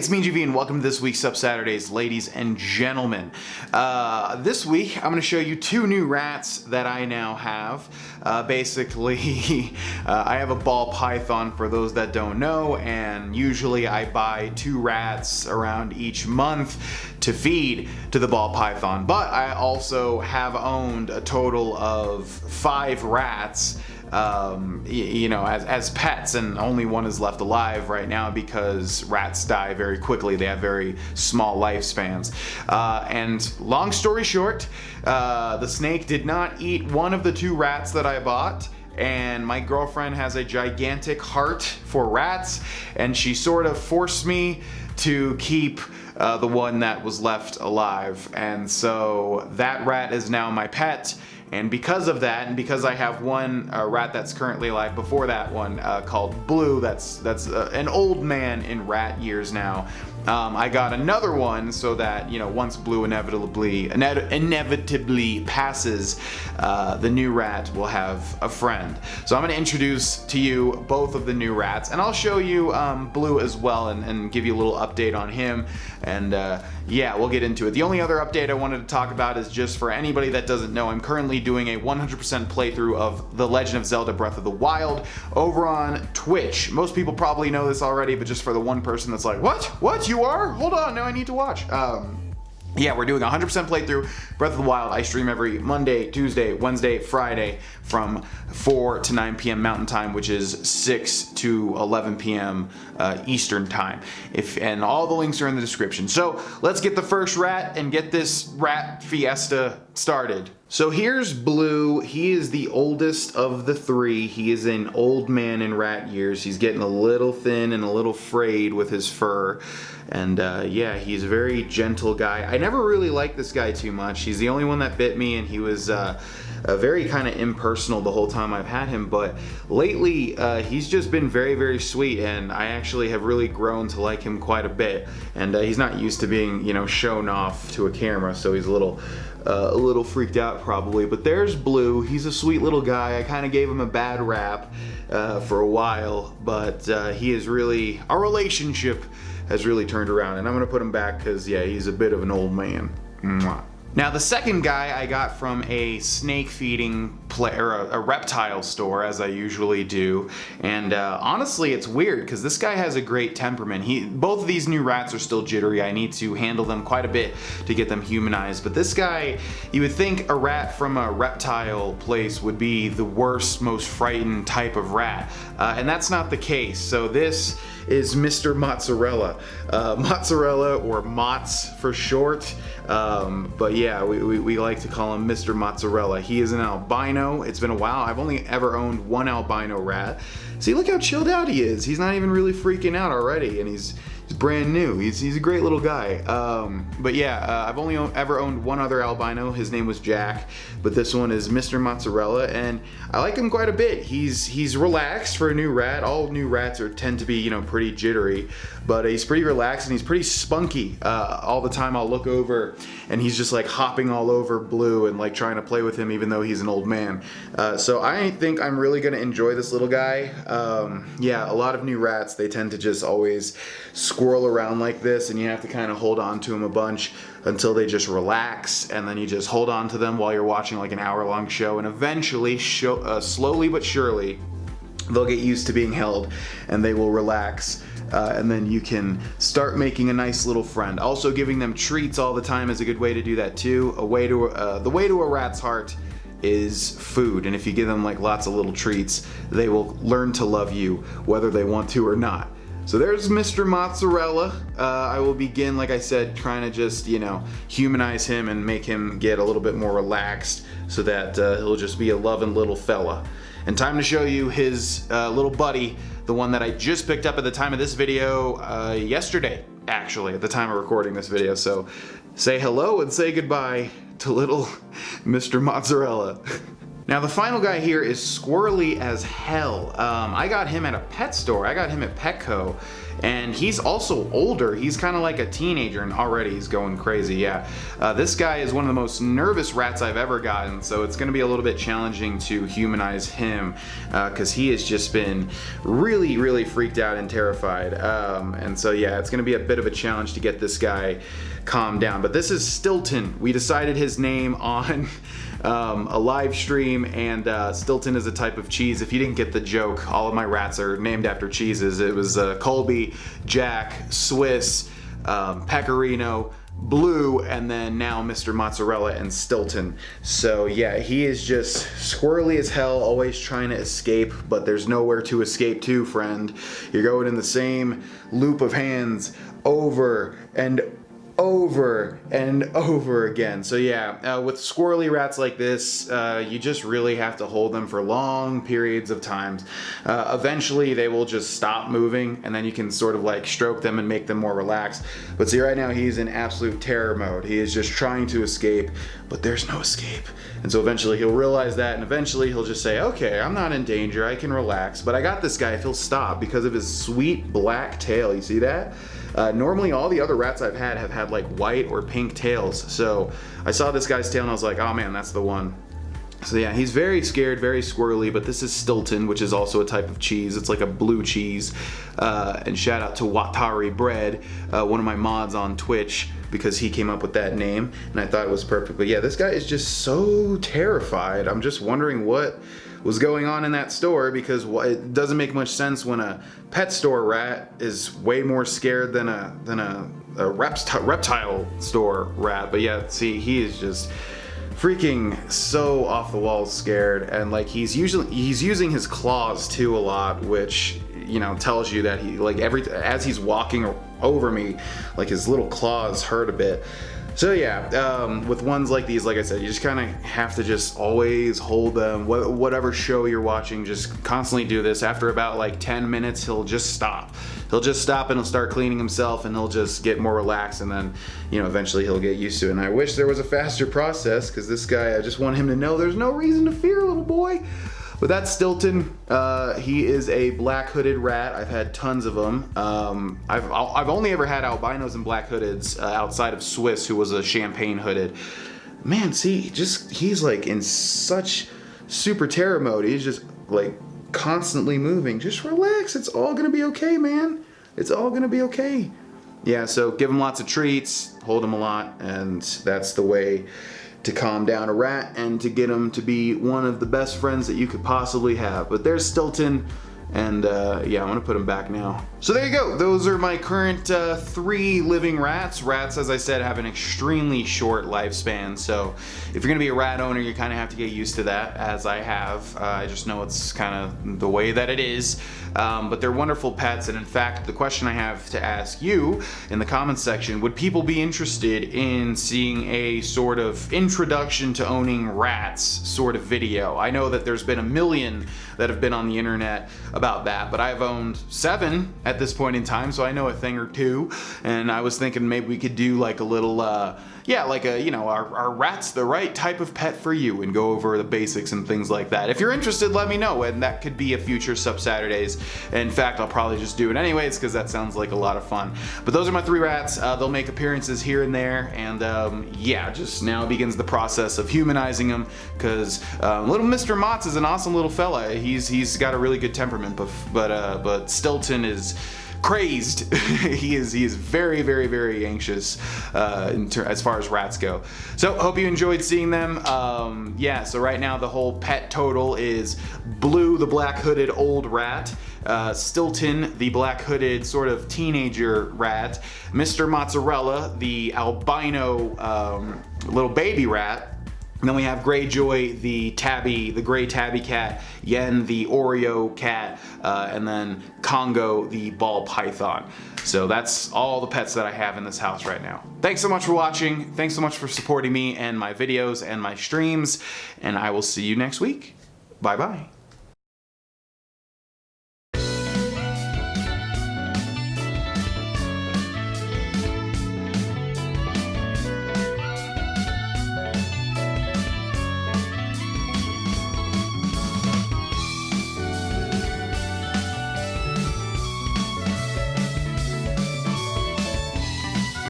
it's me, GV, and welcome to this week's Sup Saturdays, ladies and gentlemen. This week, I'm going to show you two new rats that I now have. Basically, I have a ball python for those that don't know, and usually I buy two rats around each month to feed to the ball python. But I also have owned a total of 5 rats as pets, and only one is left alive right now because rats die very quickly. They have very small lifespans. And long story short, the snake did not eat one of the 2 rats that I bought. And my girlfriend has a gigantic heart for rats, and she sort of forced me to keep the one that was left alive. And so that rat is now my pet. And because of that, and because I have one rat that's currently alive before that one called Blue, that's an old man in rat years now, I got another one so that, once Blue inevitably passes, the new rat will have a friend. So I'm going to introduce to you both of the new rats, and I'll show you Blue as well, and give you a little update on him. And yeah, we'll get into it. The only other update I wanted to talk about is just for anybody that doesn't know, I'm currently doing a 100% playthrough of The Legend of Zelda Breath of the Wild over on Twitch. Most people probably know this already, but just for the one person that's like, what, you are? Hold on, now I need to watch. Yeah, we're doing a 100% playthrough Breath of the Wild. I stream every Monday, Tuesday, Wednesday, Friday from 4 to 9 p.m. Mountain Time, which is 6 to 11 p.m. Eastern Time. And all the links are in the description. So let's get the first rat and get this rat fiesta started. So here's Blue. He is the oldest of the 3. He is an old man in rat years. He's getting a little thin and a little frayed with his fur. And yeah, he's a very gentle guy. I never really liked this guy too much. He's the only one that bit me, and he was very kind of impersonal the whole time I've had him. But lately, he's just been very, very sweet, and I actually have really grown to like him quite a bit. And he's not used to being, shown off to a camera, so he's a little freaked out probably. But there's Blue. He's a sweet little guy. I kind of gave him a bad rap for a while, but he is really, our relationship has really turned around, and I'm gonna put him back because, yeah, he's a bit of an old man. Mwah. Now, the second guy I got from a snake feeding a reptile store, as I usually do, and honestly, it's weird because this guy has a great temperament. Both of these new rats are still jittery. I need to handle them quite a bit to get them humanized, but this guy, you would think a rat from a reptile place would be the worst, most frightened type of rat, and that's not the case. So this is Mr. Mozzarella. Mozzarella, or Motz for short, but yeah, we like to call him Mr. Mozzarella. He is an albino. It's been a while. I've only ever owned one albino rat. See, look how chilled out he is. He's not even really freaking out already, and he's brand new. He's a great little guy. But yeah, I've only ever owned one other albino. His name was Jack, but this one is Mr. Mozzarella, and I like him quite a bit. He's relaxed for a new rat. All new rats tend to be, pretty jittery, but he's pretty relaxed and he's pretty spunky. All the time I'll look over and he's just like hopping all over Blue and like trying to play with him even though he's an old man. So I think I'm really gonna enjoy this little guy. Yeah, a lot of new rats, they tend to just always squirrel around like this, and you have to kind of hold on to them a bunch until they just relax, and then you just hold on to them while you're watching like an hour-long show, and eventually, slowly but surely, they'll get used to being held and they will relax, and then you can start making a nice little friend. Also, giving them treats all the time is a good way to do that too. The way to a rat's heart is food, and if you give them like lots of little treats, they will learn to love you whether they want to or not. So there's Mr. Mozzarella. I will begin, like I said, trying to just, humanize him and make him get a little bit more relaxed so that he'll just be a loving little fella. And time to show you his little buddy, the one that I just picked up at the time of this video yesterday, actually, at the time of recording this video. So say hello and say goodbye to little Mr. Mozzarella. Now the final guy here is squirrely as hell. I got him at a pet store. I got him at Petco, and he's also older. He's kind of like a teenager, and already he's going crazy. Yeah, this guy is one of the most nervous rats I've ever gotten, so it's going to be a little bit challenging to humanize him because he has just been really freaked out and terrified. And so yeah, it's going to be a bit of a challenge to get this guy calmed down. But this is Stilton. We decided his name on a live stream, and Stilton is a type of cheese. If you didn't get the joke, all of my rats are named after cheeses. It was Colby, Jack, Swiss, Pecorino, Blue, and then now Mr. Mozzarella and Stilton. So yeah, he is just squirrely as hell, always trying to escape, but there's nowhere to escape to, friend. You're going in the same loop of hands over and over and over again. So yeah, with squirrely rats like this, you just really have to hold them for long periods of time. Eventually they will just stop moving, and then you can sort of like stroke them and make them more relaxed. But see, right now he's in absolute terror mode. He is just trying to escape, but there's no escape. And so eventually he'll realize that, and eventually he'll just say, okay, I'm not in danger, I can relax. But I got this guy if he'll stop, because of his sweet black tail. You see that? Normally all the other rats I've had have had like white or pink tails. So I saw this guy's tail and I was like, oh man, that's the one. So yeah, he's very scared, very squirrely, but this is Stilton, which is also a type of cheese. It's like a blue cheese. And shout out to Watari Bread, one of my mods on Twitch, because he came up with that name, and I thought it was perfect. But yeah, this guy is just so terrified. I'm just wondering what was going on in that store, because it doesn't make much sense when a pet store rat is way more scared than a reptile store rat. But yeah, see, he is just freaking so off the walls scared, and like he's using his claws too a lot, which, you know, tells you that he, like, as he's walking over me, like his little claws hurt a bit. So yeah, with ones like these, like I said, you just kind of have to just always hold them. Whatever show you're watching, just constantly do this. After about like 10 minutes, he'll just stop. He'll just stop and he'll start cleaning himself, and he'll just get more relaxed, and then, you know, eventually he'll get used to it. And I wish there was a faster process, because this guy, I just want him to know there's no reason to fear, little boy. But that's Stilton. He is a black hooded rat. I've had tons of them. I've only ever had albinos and black hoodeds outside of Swiss, who was a champagne hooded. Man, see, he's like in such super terror mode. He's just like constantly moving. Just relax. It's all gonna be okay, man. It's all gonna be okay. Yeah, so give him lots of treats, hold him a lot, and that's the way to calm down a rat and to get him to be one of the best friends that you could possibly have. But there's Stilton, and yeah, I'm gonna put him back now. So there you go. Those are my current 3 living rats. Rats, as I said, have an extremely short lifespan, so if you're gonna be a rat owner, you kind of have to get used to that, as I have. I just know it's kind of the way that it is. But they're wonderful pets, and in fact, the question I have to ask you in the comments section, would people be interested in seeing a sort of introduction to owning rats sort of video? I know that there's been a million that have been on the internet about that, but I've owned 7 at this point in time, so I know a thing or two, and I was thinking maybe we could do like a little, yeah, like a, you know, are rats the right type of pet for you, and go over the basics and things like that. If you're interested, let me know, and that could be a future Sub Saturdays. In fact, I'll probably just do it anyways, because that sounds like a lot of fun. But those are my 3 rats. They'll make appearances here and there, and yeah, just now begins the process of humanizing them, because little Mr. Motz is an awesome little fella. He's got a really good temperament, but Stilton is crazed. he is very anxious as far as rats go. So hope you enjoyed seeing them. Yeah, so right now the whole pet total is Blue, the black hooded old rat, Stilton, the black hooded sort of teenager rat, Mr. Mozzarella, the albino little baby rat. And then we have Greyjoy, the gray tabby cat, Yen, the Oreo cat, and then Congo, the ball python. So that's all the pets that I have in this house right now. Thanks so much for watching. Thanks so much for supporting me and my videos and my streams. And I will see you next week. Bye bye.